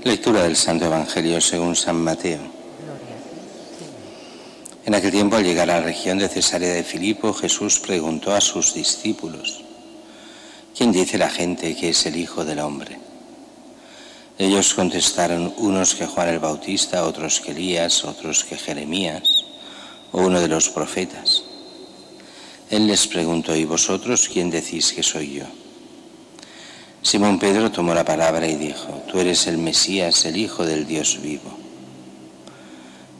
Lectura del Santo Evangelio según San Mateo. En aquel tiempo, al llegar a la región de Cesarea de Filipo, Jesús preguntó a sus discípulos: ¿quién dice la gente que es el Hijo del Hombre? Ellos contestaron: unos que Juan el Bautista, otros que Elías, otros que Jeremías o uno de los profetas. Él les preguntó: ¿y vosotros quién decís que soy yo? Simón Pedro tomó la palabra y dijo: tú eres el Mesías, el Hijo del Dios vivo.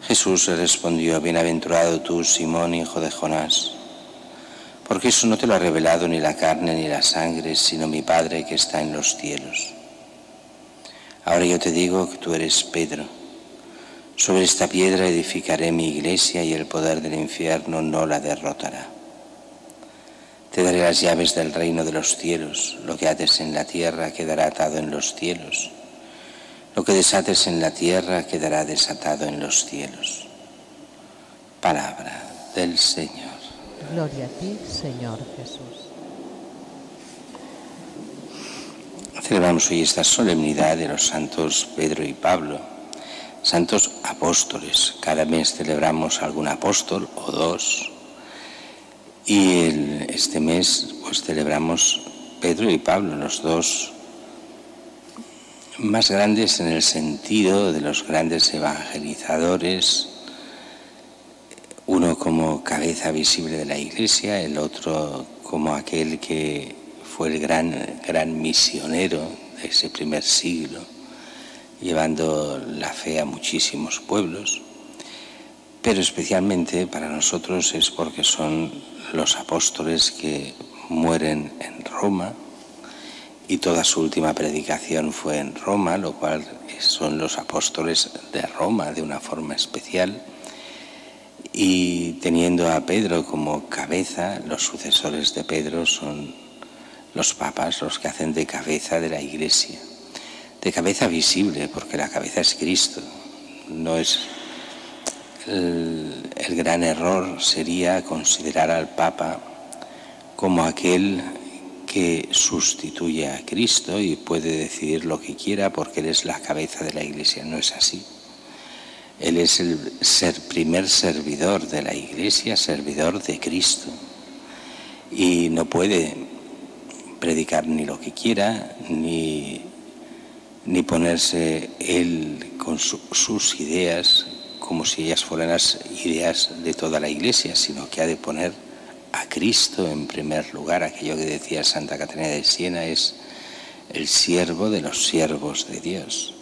Jesús le respondió: bienaventurado tú, Simón, hijo de Jonás, porque eso no te lo ha revelado ni la carne ni la sangre, sino mi Padre que está en los cielos. Ahora yo te digo que tú eres Pedro. Sobre esta piedra edificaré mi iglesia y el poder del infierno no la derrotará. Te daré las llaves del reino de los cielos. Lo que ates en la tierra quedará atado en los cielos. Lo que desates en la tierra quedará desatado en los cielos. Palabra del Señor. Gloria a ti, Señor Jesús. Celebramos hoy esta solemnidad de los santos Pedro y Pablo, santos apóstoles. Cada mes celebramos algún apóstol o dos. Y este mes pues celebramos Pedro y Pablo, los dos más grandes en el sentido de los grandes evangelizadores, uno como cabeza visible de la Iglesia, el otro como aquel que fue el gran misionero de ese primer siglo, llevando la fe a muchísimos pueblos. Pero especialmente para nosotros es porque son los apóstoles que mueren en Roma, y toda su última predicación fue en Roma, lo cual son los apóstoles de Roma de una forma especial. Y teniendo a Pedro como cabeza, los sucesores de Pedro son los papas, los que hacen de cabeza de la Iglesia, de cabeza visible, porque la cabeza es Cristo. No es el gran error sería considerar al Papa como aquel que sustituye a Cristo y puede decidir lo que quiera porque Él es la cabeza de la Iglesia. No es así. Él es el primer servidor de la Iglesia, servidor de Cristo. Y no puede predicar ni lo que quiera, ni ponerse Él con sus ideas como si ellas fueran las ideas de toda la Iglesia, sino que ha de poner a Cristo en primer lugar. Aquello que decía Santa Catarina de Siena: es el siervo de los siervos de Dios,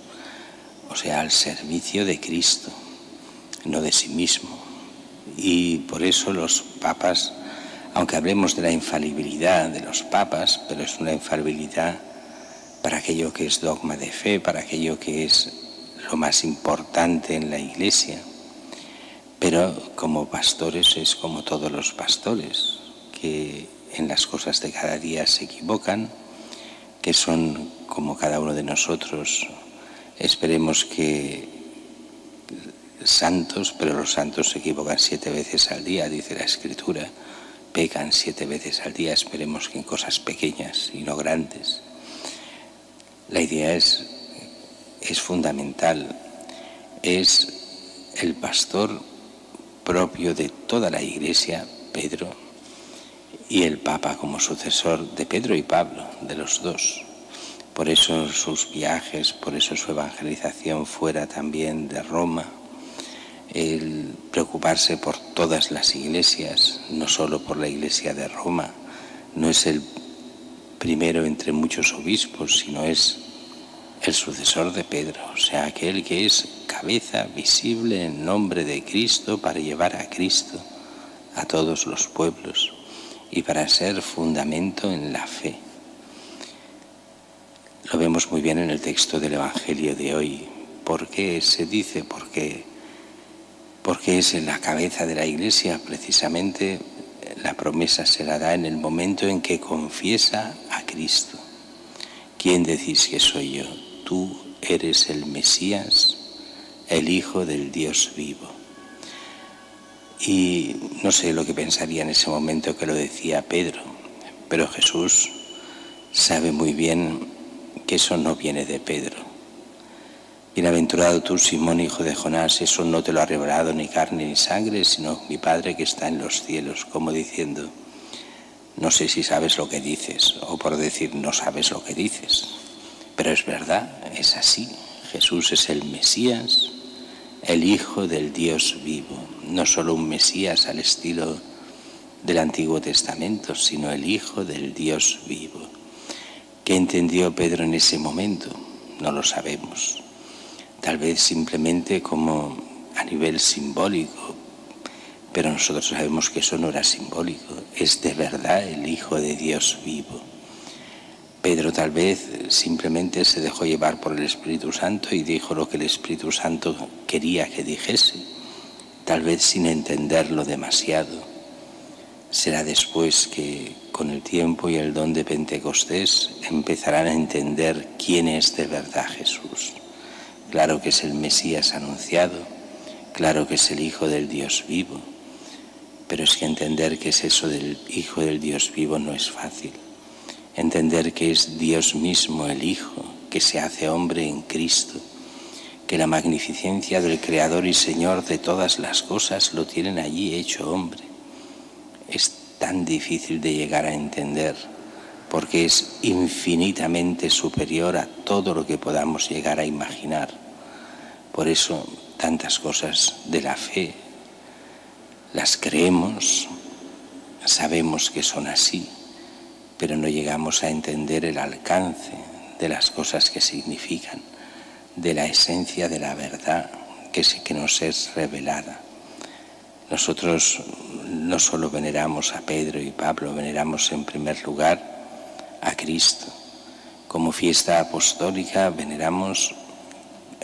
o sea, al servicio de Cristo, no de sí mismo. Y por eso los papas, aunque hablemos de la infalibilidad de los papas, pero es una infalibilidad para aquello que es dogma de fe, para aquello que es lo más importante en la Iglesia. Pero como pastores es como todos los pastores, que en las cosas de cada día se equivocan, que son como cada uno de nosotros. Esperemos que santos, pero los santos se equivocan 7 veces al día, dice la Escritura, pecan 7 veces al día. Esperemos que en cosas pequeñas y no grandes. La idea es fundamental, es el pastor propio de toda la Iglesia, Pedro, y el Papa como sucesor de Pedro y Pablo, de los dos. Por eso sus viajes, por eso su evangelización fuera también de Roma, el preocuparse por todas las iglesias, no solo por la Iglesia de Roma. No es el primero entre muchos obispos, sino es el sucesor de Pedro, o sea, aquel que es cabeza visible en nombre de Cristo para llevar a Cristo a todos los pueblos y para ser fundamento en la fe. Lo vemos muy bien en el texto del Evangelio de hoy. ¿Por qué se dice? Porque es en la cabeza de la Iglesia. Precisamente la promesa se la da en el momento en que confiesa a Cristo. ¿Quién decís que soy yo? Tú eres el Mesías, el Hijo del Dios vivo. Y no sé lo que pensaría en ese momento que lo decía Pedro, pero Jesús sabe muy bien que eso no viene de Pedro, Bienaventurado tú, Simón, hijo de Jonás, eso no te lo ha revelado ni carne ni sangre, sino mi Padre que está en los cielos, como diciendo, no sé si sabes lo que dices, o por decir, no sabes lo que dices. Pero es verdad, es así. Jesús es el Mesías, el Hijo del Dios vivo. No solo un Mesías al estilo del Antiguo Testamento, sino el Hijo del Dios vivo. ¿Qué entendió Pedro en ese momento? No lo sabemos. Tal vez simplemente como a nivel simbólico, pero nosotros sabemos que eso no era simbólico, es de verdad el Hijo de Dios vivo. Pedro tal vez simplemente se dejó llevar por el Espíritu Santo y dijo lo que el Espíritu Santo quería que dijese, tal vez sin entenderlo demasiado. Será después que con el tiempo y el don de Pentecostés empezarán a entender quién es de verdad Jesús. Claro que es el Mesías anunciado, claro que es el Hijo del Dios vivo, pero es que entender que es eso del Hijo del Dios vivo no es fácil. Entender que es Dios mismo el Hijo, que se hace hombre en Cristo, que la magnificencia del Creador y Señor de todas las cosas lo tienen allí hecho hombre. Es tan difícil de llegar a entender, porque es infinitamente superior a todo lo que podamos llegar a imaginar. Por eso tantas cosas de la fe las creemos, sabemos que son así, pero no llegamos a entender el alcance de las cosas que significan, de la esencia de la verdad que nos es revelada. Nosotros no solo veneramos a Pedro y Pablo, veneramos en primer lugar a Cristo. Como fiesta apostólica veneramos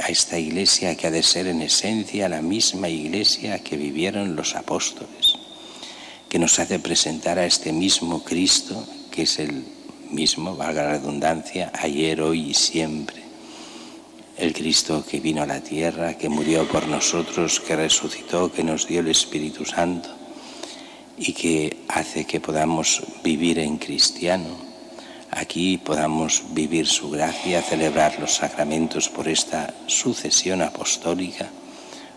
a esta iglesia que ha de ser en esencia la misma iglesia que vivieron los apóstoles, que nos hace presentar a este mismo Cristo, que es el mismo, valga la redundancia, ayer, hoy y siempre. El Cristo que vino a la tierra, que murió por nosotros, que resucitó, que nos dio el Espíritu Santo y que hace que podamos vivir en cristiano. Aquí podamos vivir su gracia, celebrar los sacramentos por esta sucesión apostólica,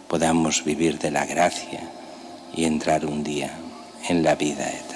podamos vivir de la gracia y entrar un día en la vida eterna.